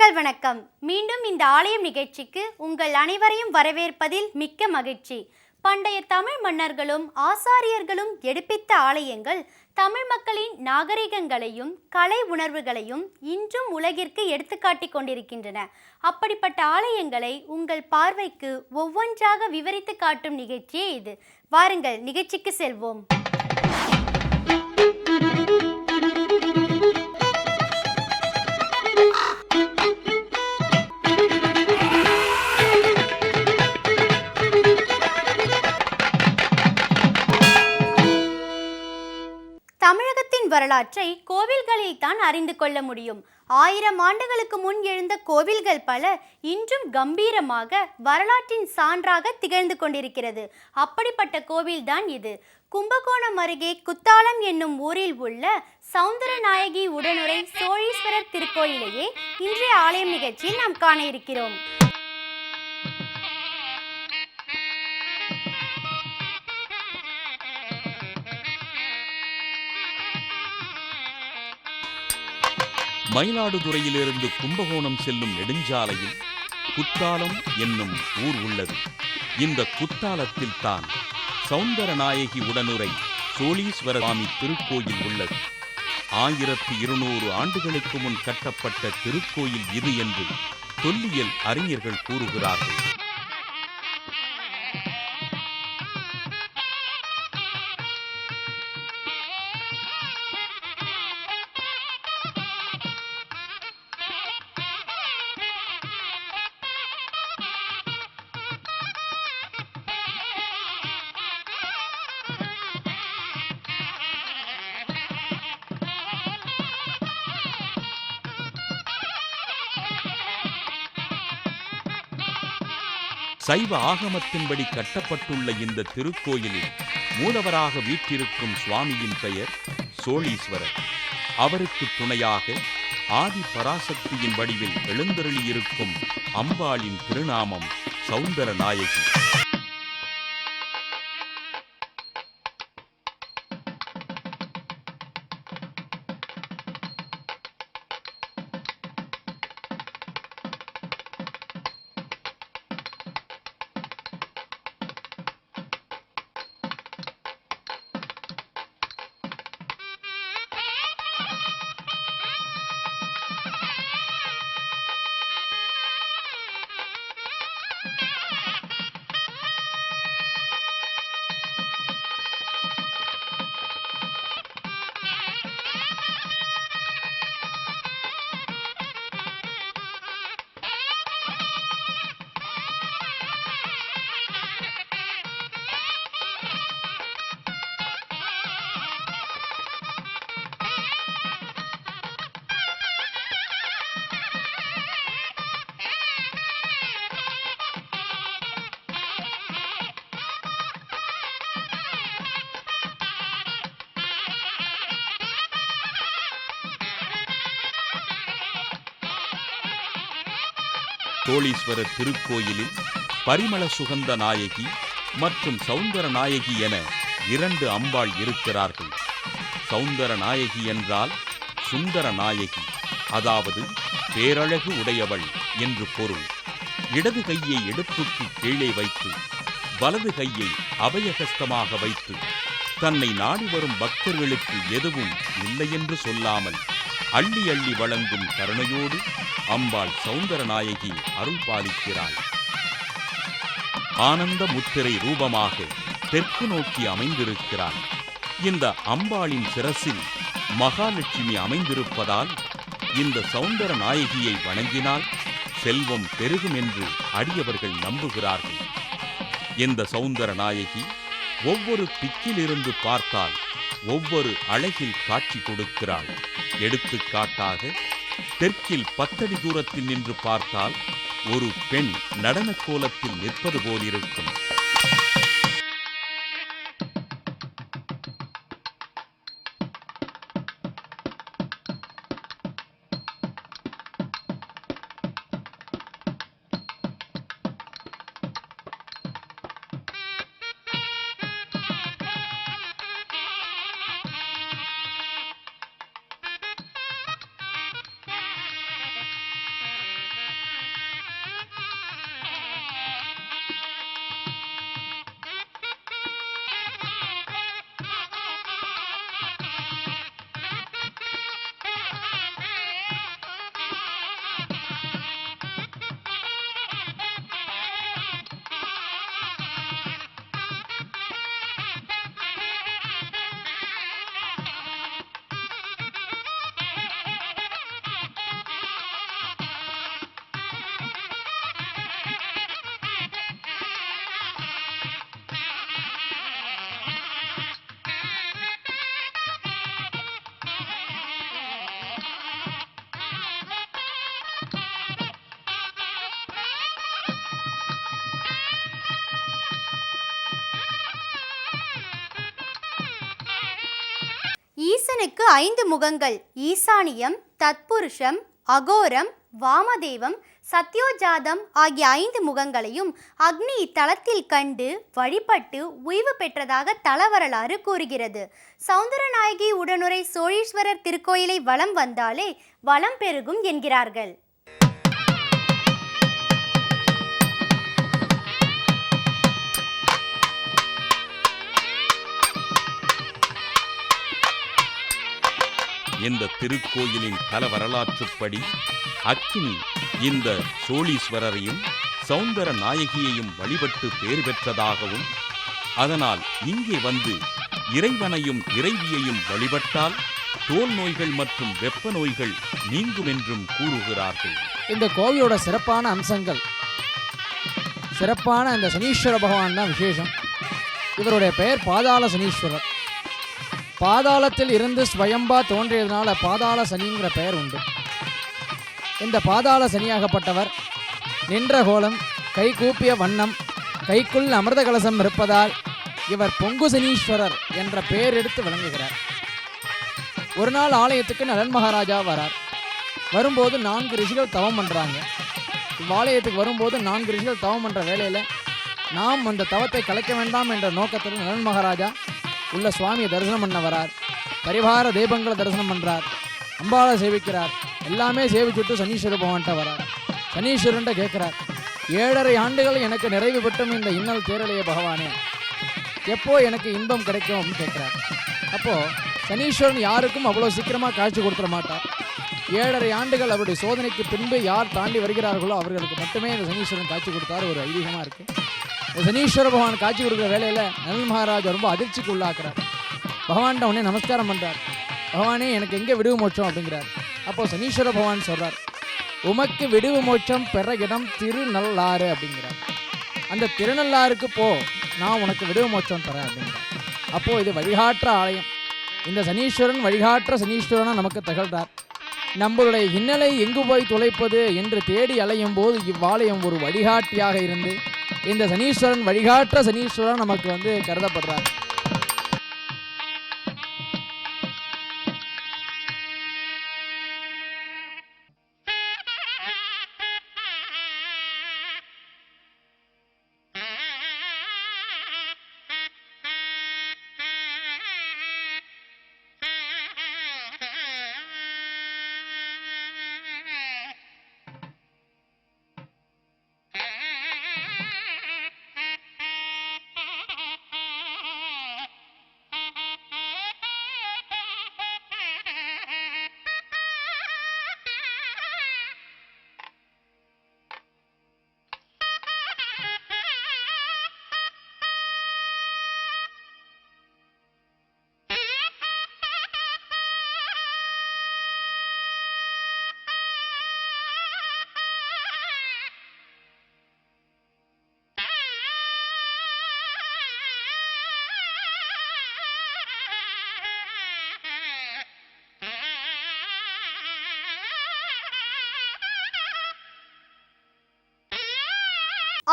மக்கள் வணக்கம். மீண்டும் இந்த ஆலயம் நிகழ்ச்சிக்கு உங்கள் அனைவரையும் வரவேற்பதில் மிக்க மகிழ்ச்சி. பண்டைய தமிழ் மன்னர்களும் ஆசாரியர்களும் எடுப்பித்த ஆலயங்கள் தமிழ் மக்களின் நாகரிகங்களையும் கலை உணர்வுகளையும் இன்றும் உலகிற்கு எடுத்துக்காட்டி கொண்டிருக்கின்றன. அப்படிப்பட்ட ஆலயங்களை உங்கள் பார்வைக்கு ஒவ்வொன்றாக விவரித்து காட்டும் நிகழ்ச்சியே இது. வாருங்கள், நிகழ்ச்சிக்கு செல்வோம். தமிழகத்தின் வரலாற்றை கோவில்களில் தான் அறிந்து கொள்ள முடியும். 1000 ஆண்டுகளுக்கு முன் எழுந்த கோவில்கள் பல இன்றும் கம்பீரமாக வரலாற்றின் சான்றாக திகழ்ந்து கொண்டிருக்கிறது. அப்படிப்பட்ட கோவில்தான் இது. கும்பகோணம் அருகே குத்தாலம் என்னும் ஊரில் உள்ள சௌந்தரநாயகி உடனுறை சோழீஸ்வரர் திருக்கோயிலையே இன்றைய ஆலயம் நிகழ்ச்சியில் நாம் காண இருக்கிறோம். மயிலாடுதுறையிலிருந்து கும்பகோணம் செல்லும் நெடுஞ்சாலையில் குத்தாலம் என்னும் ஊர் உள்ளது. இந்த குத்தாலத்தில் தான் சௌந்தரநாயகி உடனுறை சோழீஸ்வர சுவாமி திருக்கோயில் உள்ளது. 1200 ஆண்டுகளுக்கு முன் கட்டப்பட்ட திருக்கோயில் இது என்று தொல்லியல் அறிஞர்கள் கூறுகிறார்கள். சைவ ஆகமத்தின்படி கட்டப்பட்டுள்ள இந்த திருக்கோயிலில் மூலவராக வீற்றிருக்கும் சுவாமியின் பெயர் சோழீஸ்வரர். அவருக்கு துணையாக ஆதி பராசக்தியின் வடிவில் எழுந்தருளியிருக்கும் அம்பாளின் திருநாமம் சௌந்தரநாயகி. சோழீஸ்வரர் திருக்கோயிலில் பரிமள சுகந்த நாயகி மற்றும் சௌந்தர நாயகி என 2 அம்பாள் இருக்கிறார்கள். சௌந்தர நாயகி என்றால் சுந்தர நாயகி, அதாவது பேரழகு உடையவள் என்று பொருள். இடது கையை இடுப்புக்கு கீழே வைத்து வலது கையை அபயகஸ்தமாக வைத்து தன்னை நாடி வரும் பக்தர்களுக்கு எதுவும் இல்லை என்று சொல்லாமல் அள்ளி அள்ளி வழங்கும் கருணையோடு அம்பாள் சௌந்தரநாயகி அருள் பாலிக்கிறாள். ஆனந்த முத்திரை ரூபமாக தெற்கு நோக்கி அமைந்திருக்கிறாள். இந்த அம்பாளின் சிரசில் மகாலட்சுமி அமைந்திருப்பதால் இந்த சௌந்தரநாயகியை வணங்கினால் செல்வம் பெருகும் என்று அடியவர்கள் நம்புகிறார்கள். இந்த சௌந்தரநாயகி ஒவ்வொரு திக்கிலிருந்து பார்த்தால் ஒவ்வொரு அழகில் காட்சி கொடுக்கிறாள். எடுத்துக்காட்டாக தெற்கில் 10 அடி தூரத்தில் நின்று பார்த்தால் ஒரு பெண் நடன கோலத்தில் நிற்பது போலிருக்கும். ஈசனுக்கு 5 முகங்கள். ஈசானியம், தத்புருஷம், அகோரம், வாமதேவம், சத்யோஜாதம் ஆகிய 5 முகங்களையும் அக்னி இத்தலத்தில் கண்டு வழிபட்டு உய்வு பெற்றதாக தலவரலாறு கூறுகிறது. சௌந்தரநாயகி உடனுரை சோழீஸ்வரர் திருக்கோயிலை வலம் வந்தாலே வளம் பெருகும் என்கிறார்கள். இந்த திருக்கோயிலின் தல வரலாற்றுப்படி அக்கினி இந்த சோழீஸ்வரரையும் சௌந்தர நாயகியையும் வழிபட்டு பேர் பெற்றதாகவும், அதனால் இங்கே வந்து இறைவனையும் இறைவியையும் வழிபட்டால் தோல் நோய்கள் மற்றும் வெப்ப நோய்கள் நீங்கும் என்றும் கூறுகிறார்கள். இந்த கோவிலோட சிறப்பான அம்சங்கள், சிறப்பான அந்த சனீஸ்வர பகவான் தான் விசேஷம். இவருடைய பெயர் பாதாள சனீஸ்வரர். பாதாளத்தில் இருந்து ஸ்வயம்பா தோன்றியதுனால பாதாள சனிங்கிற பெயர் உண்டு. இந்த பாதாள சனியாகப்பட்டவர் நின்ற கோலம், கை கூப்பிய வண்ணம், கைக்குள் அமிர்த கலசம் இருப்பதால் இவர் பொங்கு சனீஸ்வரர் என்ற பெயர் எடுத்து விளங்குகிறார். ஒரு நாள் ஆலயத்துக்கு நலன் மகாராஜா வரார். வரும்போது 4 ரிஷிகள் தவம் பண்ணுறாங்க. இவ்வாலயத்துக்கு வரும்போது 4 ரிஷிகள் தவம் பண்ணுற வேளையில் நாம் அந்த தவத்தை கலைக்க வேண்டாம் என்ற நோக்கத்தில் நலன் மகாராஜா உள்ள சுவாமியை தரிசனம் பண்ண வரார். பரிவார தெய்வங்களை தரிசனம் பண்ணுறார். அம்பாளை சேவிக்கிறார். எல்லாமே சேவிச்சுட்டு சனீஸ்வர பகவான்கிட்ட வரார். சனீஸ்வரன்ட்ட கேட்குறார், 7.5 ஆண்டுகள் எனக்கு நிறைவு பெற்றும் இந்த இன்னல் தேரலைய பகவானே, எப்போ எனக்கு இன்பம் கிடைக்கும் அப்படின்னு கேட்குறார். அப்போது சனீஸ்வரன் யாருக்கும் அவ்வளோ சீக்கிரமாக காட்சி கொடுத்துட மாட்டார். 7.5 ஆண்டுகள் அவருடைய சோதனைக்கு பின்பு யார் தாண்டி வருகிறார்களோ அவர்களுக்கு மட்டுமே இந்த சனீஸ்வரன் காட்சி கொடுத்தார். ஒரு ஐதீகமாக இருக்குது. இந்த சனீஸ்வர பகவான் காட்சி கொடுக்குற வேலையில் நலன் மகாராஜா ரொம்ப அதிர்ச்சிக்கு உள்ளாக்குறார். பகவான்கிட்ட உடனே நமஸ்காரம் பண்ணுறார். பகவானே, எனக்கு எங்கே விடுவு மோட்சம் அப்படிங்கிறார். அப்போது சனீஸ்வர பகவான் சொல்கிறார், உமக்கு விடுவு மோட்சம் பெற இடம் திருநள்ளாறு அப்படிங்கிறார். அந்த திருநள்ளாருக்கு போ, நான் உனக்கு விடுவு மோட்சம் தரேன் அப்படிங்கிறார். அப்போது இது வழிகாட்டுற ஆலயம். இந்த சனீஸ்வரன் வழிகாட்டுற சனீஸ்வரனாக நமக்கு திகழ்கிறார். நம்மளுடைய இன்னலை எங்கு போய் துளைப்பது என்று தேடி அலையும் போது இவ்வாலயம் ஒரு வழிகாட்டியாக இருந்து இந்த சனீஸ்வரன் வழிகாட்டுற சனீஸ்வரன் நமக்கு கருதப்படுறார்.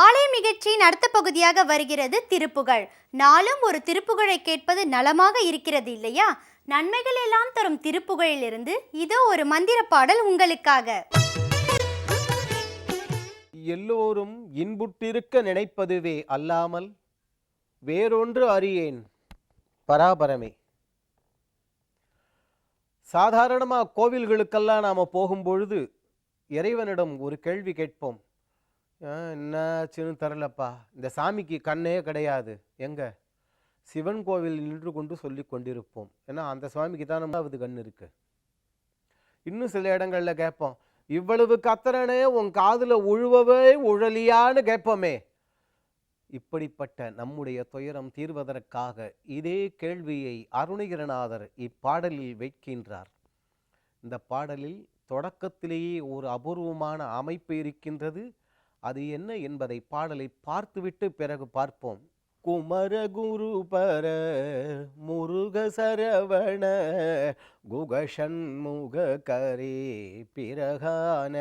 ஆலய நிகழ்ச்சியின் அடுத்த பகுதியாக வருகிறது திருப்புகழ். நாளும் ஒரு திருப்புகழை கேட்பது நலமாக இருக்கிறது இல்லையா? நன்மைகள் எல்லாம் தரும் திருப்புகழிலிருந்து இதோ ஒரு மந்திர பாடல் உங்களுக்காக. எல்லோரும் இன்புற்றிருக்க நினைப்பதுவே அல்லாமல் வேறொன்று அறியேன் பராபரமே. சாதாரணமாக கோவில்களுக்கெல்லாம் நாம் போகும்பொழுது இறைவனிடம் ஒரு கேள்வி கேட்போம். என்னாச்சுன்னு தரலப்பா, இந்த சாமிக்கு கண்ணே கிடையாது, எங்க சிவன் கோவில் நின்று கொண்டு சொல்லி கொண்டிருப்போம். ஏன்னா அந்த சுவாமிக்கு தான் 4வது கண் இருக்கு. இன்னும் சில இடங்கள்ல கேட்போம், இவ்வளவு கத்தரனே உன் காதுல உழுவவே உழலியான்னு கேட்போமே. இப்படிப்பட்ட நம்முடைய துயரம் தீர்வதற்காக இதே கேள்வியை அருணகிரிநாதர் இப்பாடலில் வைக்கின்றார். இந்த பாடலில் தொடக்கத்திலேயே ஒரு அபூர்வமான அமைப்பு இருக்கின்றது. அது என்ன என்பதை பாடலை பார்த்துவிட்டு பிறகு பார்ப்போம். குமரகுரு பர முருக சரவண குகஷண்முக கரே பிரகான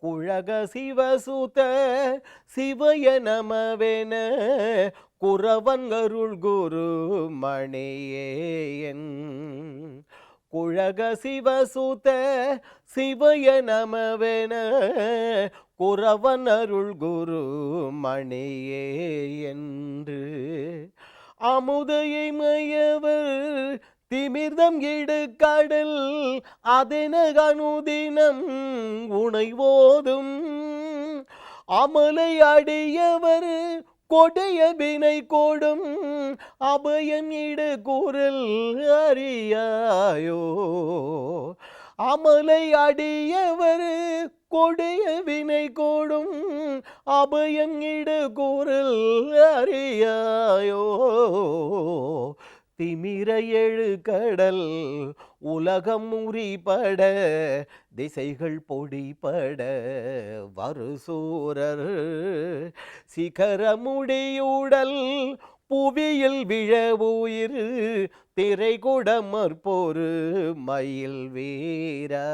குழக சிவசுத சிவய நமவென குறவன் அருள் குரு மணியேயன். குழக சிவசுத சிவய நமவென குறவன் அருள் குரு மணியே என்று அமுதையை மையவர் திமிர்தம் இடு கடல் அதென அனுதினம் உணைவோதும் அமலை அடியவர் கொடைய வினை கோடும் அபயம் இடு குரல் அறியாயோ. அமலை அடியவர் கொடைய வினை கோடும் அபயம் இடு குரல் அறியாயோ. திமிர எழு கடல் உலகம் முறிபட திசைகள் பொடிபட வருசூரர் சிகரமுடியுடல் புவியில் விழ உயிர் திரைகுடமற்பொரு மயில் வீரா.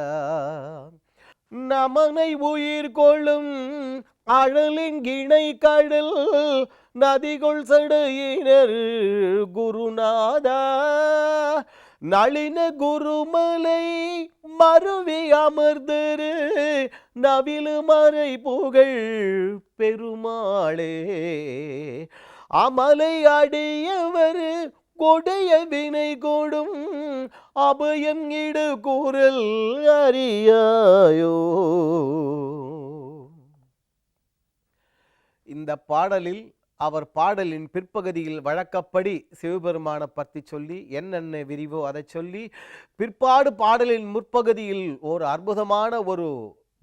நமனை உயிர் கொள்ளும் அழலின் கிணை கடல் நதிகள் சடையினர் குருநாதா. நளின குருமலை மருவி அமர்தரு நவிலு மறை புகழ் பெருமாளே. அமலை அடியவர் கொடைய வினை கொடும் அபயம் இடு குரல் அறியாயோ. இந்த பாடலில் அவர் பாடலின் பிற்பகுதியில் வழக்கப்படி சிவபெருமானை பற்றி சொல்லி என்னென்ன விரிவோ அதை சொல்லி, பிற்பாடு பாடலின் முற்பகுதியில் ஒரு அற்புதமான ஒரு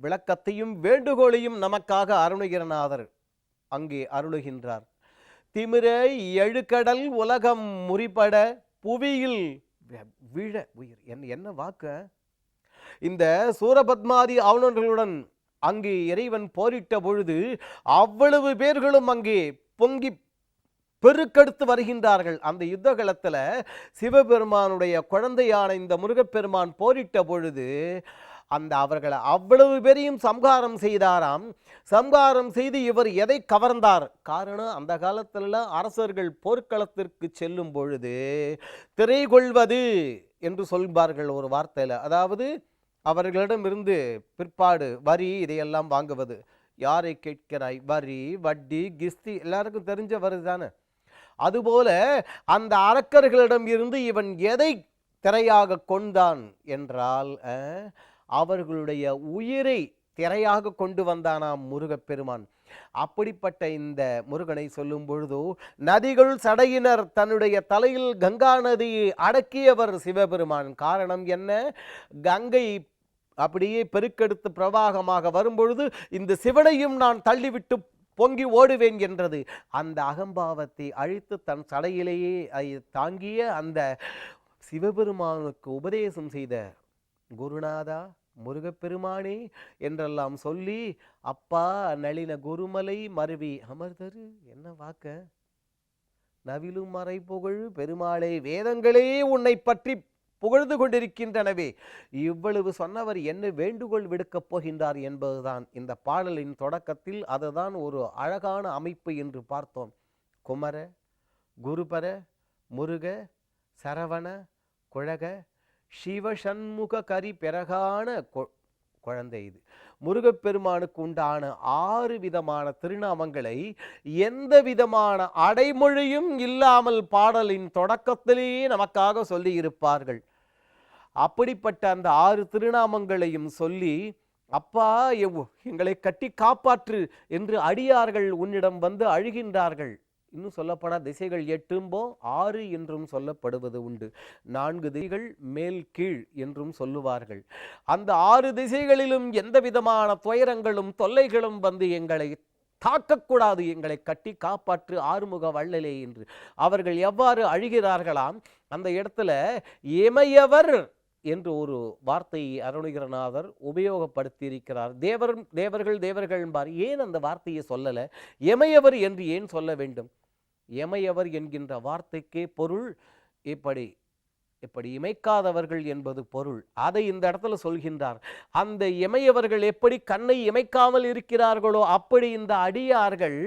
விளக்கத்தையும் வேண்டுகோளையும் நமக்காக அருணகிரிநாதர் அங்கே அருளுகின்றார். திமிர எழுக்கடல் உலகம் முறிபட புவியில் விழ உயிர். என்ன வாக்கு! இந்த சூரபத்மாதி ஆவணர்களுடன் அங்கே இறைவன் போரிட்ட பொழுது அவ்வளவு பேர்களும் அங்கே பொங்கி பெருக்கெடுத்து வருகின்றார்கள். அந்த யுத்த களத்துல சிவபெருமானுடைய குழந்தையான இந்த முருகப்பெருமான் போரிட்ட பொழுது அவர்களை அவ்வளவு பேரையும் சம்ஹாரம் செய்தாராம். சம்ஹாரம் செய்து இவர் எதை கவர்ந்தார்? காரணம், அந்த காலத்துல அரசர்கள் போர்க்களத்திற்கு செல்லும் பொழுது திரை கொள்வது என்று சொல்வார்கள் ஒரு வார்த்தையில. அதாவது அவர்களிடமிருந்து பிற்பாடு வரி இதையெல்லாம் வாங்குவது. யாரை கேட்கிறாய்? வரி, வட்டி, கிஸ்தி எல்லாருக்கும் தெரிஞ்ச வருதானே. அதுபோல அந்த அரக்கர்களிடம் இருந்து இவன் எதை திரையாக கொண்டான் என்றால் அவர்களுடைய உயிரை திரையாக கொண்டு வந்தானாம் முருகப்பெருமான். அப்படிப்பட்ட இந்த முருகனை சொல்லும் பொழுதோ, நதிகள் சடையினர் தன்னுடைய தலையில் கங்கா நதியை அடக்கியவர் சிவபெருமான். காரணம் என்ன? கங்கை அப்படியே பெருக்கெடுத்து பிரவாகமாக வரும்பொழுது இந்த சிவனையும் நான் தள்ளிவிட்டு பொங்கி ஓடுவேன் என்றது. அந்த அகம்பாவத்தை அழித்து தன் சடையிலேயே தாங்கிய அந்த சிவபெருமானுக்கு உபதேசம் செய்த குருநாதா முருகப்பெருமானே என்றெல்லாம் சொல்லி, அப்பா நளின குருமலை மருவி அமர்தரு. என்ன வாக்க! நவிலும் மறை புகழ் பெருமாளே, வேதங்களே உன்னை பற்றி புகழ்ந்து கொண்டிருக்கின்றனவே. இவ்வளவு சொன்னவர் என்ன வேண்டுகோள் விடுக்கப் போகின்றார் என்பதுதான் இந்த பாடலின் தொடக்கத்தில். அதுதான் ஒரு அழகான அமைப்பு என்று பார்த்தோம். குமர, குருபர, முருக, சரவண, குழக, சிவசண்முக கரி பிறகான குழந்தை. இது முருகப்பெருமானுக்கு உண்டான 6 விதமான திருநாமங்களை எந்த விதமான அடைமொழியும் இல்லாமல் பாடலின் தொடக்கத்திலேயே நமக்காக சொல்லி இருப்பார்கள். அப்படிப்பட்ட அந்த 6 திருநாமங்களையும் சொல்லி, அப்பா எங்களை கட்டி காப்பாற்று என்று அடியார்கள் உன்னிடம் வந்து அழுகின்றார்கள். இன்னும் சொல்லப்போனால் திசைகள் 8 6 என்றும் சொல்லப்படுவது உண்டு. 4 திசைகள் மேல் கீழ் என்றும் சொல்லுவார்கள். அந்த 6 திசைகளிலும் எந்த விதமான துயரங்களும் தொல்லைகளும் வந்து எங்களை தாக்கக்கூடாது, எங்களை கட்டி காப்பாற்று ஆறுமுக வள்ளலே என்று அவர்கள் எவ்வாறு அழுகிறார்களாம். அந்த இடத்துல இமையவர் என்று ஒரு வார்த்தையை அருணகிரிநாதர் உபயோகப்படுத்தி இருக்கிறார். தேவர்கள் என்பார். ஏன் அந்த வார்த்தையை சொல்லல? எமையவர் என்று ஏன் சொல்ல வேண்டும்? எமையவர் என்கின்ற வார்த்தைக்கே பொருள் இப்படி இப்படி இமைக்காதவர்கள் என்பது பொருள். அதை இந்த இடத்துல சொல்கின்றார். அந்த இமையவர்கள் எப்படி கண்ணை இமைக்காமல் இருக்கிறார்களோ அப்படி இந்த அடியார்கள்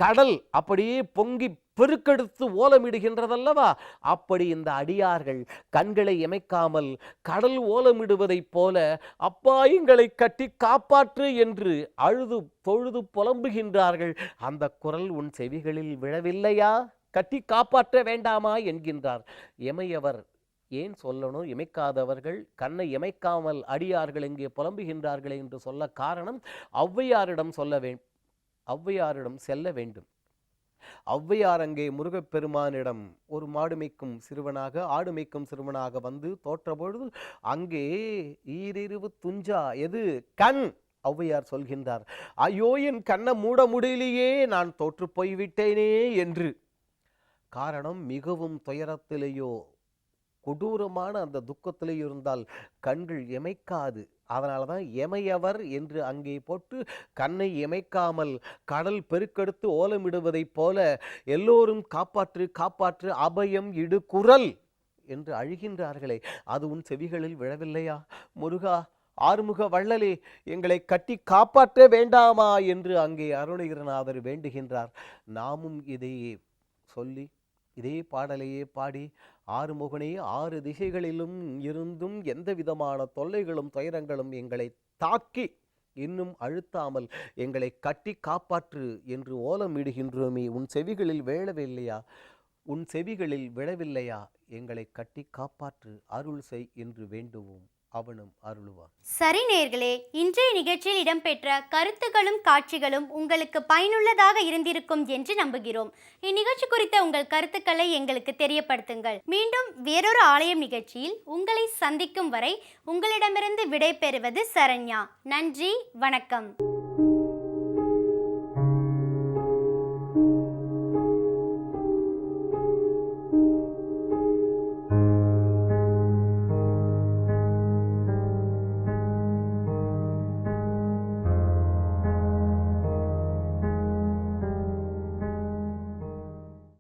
கடல் அப்படியே பொங்கி பெருக்கெடுத்து ஓலமிடுகின்றதல்லவா, அப்படி இந்த அடியார்கள் கண்களை இமைக்காமல் கடல் ஓலமிடுவதைப் போல அப்பா எங்களை கட்டி காப்பாற்று என்று அழுது தொழுது புலம்புகின்றார்கள். அந்த குரல் உன் செவிகளில் விழவில்லையா? கட்டி காப்பாற்ற வேண்டாமா என்கின்றார். இமையவர் ஏன் சொல்லணும்? இமைக்காதவர்கள் கண்ணை இமைக்காமல் அடியார்கள் இங்கே புலம்புகின்றார்கள் என்று சொல்ல காரணம் ஔவையாரிடம் ஔவையாரிடம் செல்ல வேண்டும். ஔவையார் அங்கே முருகப்பெருமானிடம் ஒரு மாடு மேய்க்கும் சிறுவனாக ஆடு மேய்க்கும் சிறுவனாக வந்து தோற்றபொழுது அங்கே ஈரிருவு துஞ்சா எது கண். ஔவையார் சொல்கின்றார், ஐயோ என் கண்ணை மூட முடியலையே, நான் தோற்று போய்விட்டேனே என்று. காரணம் மிகவும் துயரத்திலேயோ கொடூரமான அந்த துக்கத்திலே இருந்தால் கண்கள் இமைக்காது. அதனால தான் எமையவர் என்று அங்கே போட்டு கண்ணை இமைக்காமல் கடல் பெருக்கெடுத்து ஓலமிடுவதைப் போல எல்லோரும் காப்பாற்று காப்பாற்று அபயம் இடு குரல் என்று அழுகின்றார்களே, அது உன் செவிகளில் விழவில்லையா? முருகா, ஆறுமுக வள்ளலே, எங்களை கட்டி காப்பாற்ற வேண்டாமா என்று அங்கே அருணகிரிநாதர் வேண்டுகின்றார். நாமும் இதையே சொல்லி இதே பாடலையே பாடி ஆறுமுகனே, 6 திசைகளிலும் இருந்தும் எந்த விதமான தொல்லைகளும் துயரங்களும் எங்களை தாக்கி இன்னும் அழுத்தாமல் எங்களை கட்டி காப்பாற்று என்று ஓலமிடுகின்றோமே, உன் செவிகளில் விழவில்லையா? உன் செவிகளில் விழவில்லையா? எங்களை கட்டி காப்பாற்று, அருள் செய் என்று வேண்டுவோம். அவனும் அருளுவான். சரி நேயர்களே, இன்றைய நிகழ்ச்சியில் இடம்பெற்ற கருத்துக்களும் காட்சிகளும் உங்களுக்கு பயனுள்ளதாக இருந்திருக்கும் என்று நம்புகிறோம். இந்நிகழ்ச்சி குறித்த உங்கள் கருத்துக்களை எங்களுக்கு தெரியப்படுத்துங்கள். மீண்டும் வேறொரு ஆலயம் நிகழ்ச்சியில் உங்களை சந்திக்கும் வரை உங்களிடமிருந்து விடை பெறுவது சரண்யா. நன்றி, வணக்கம்.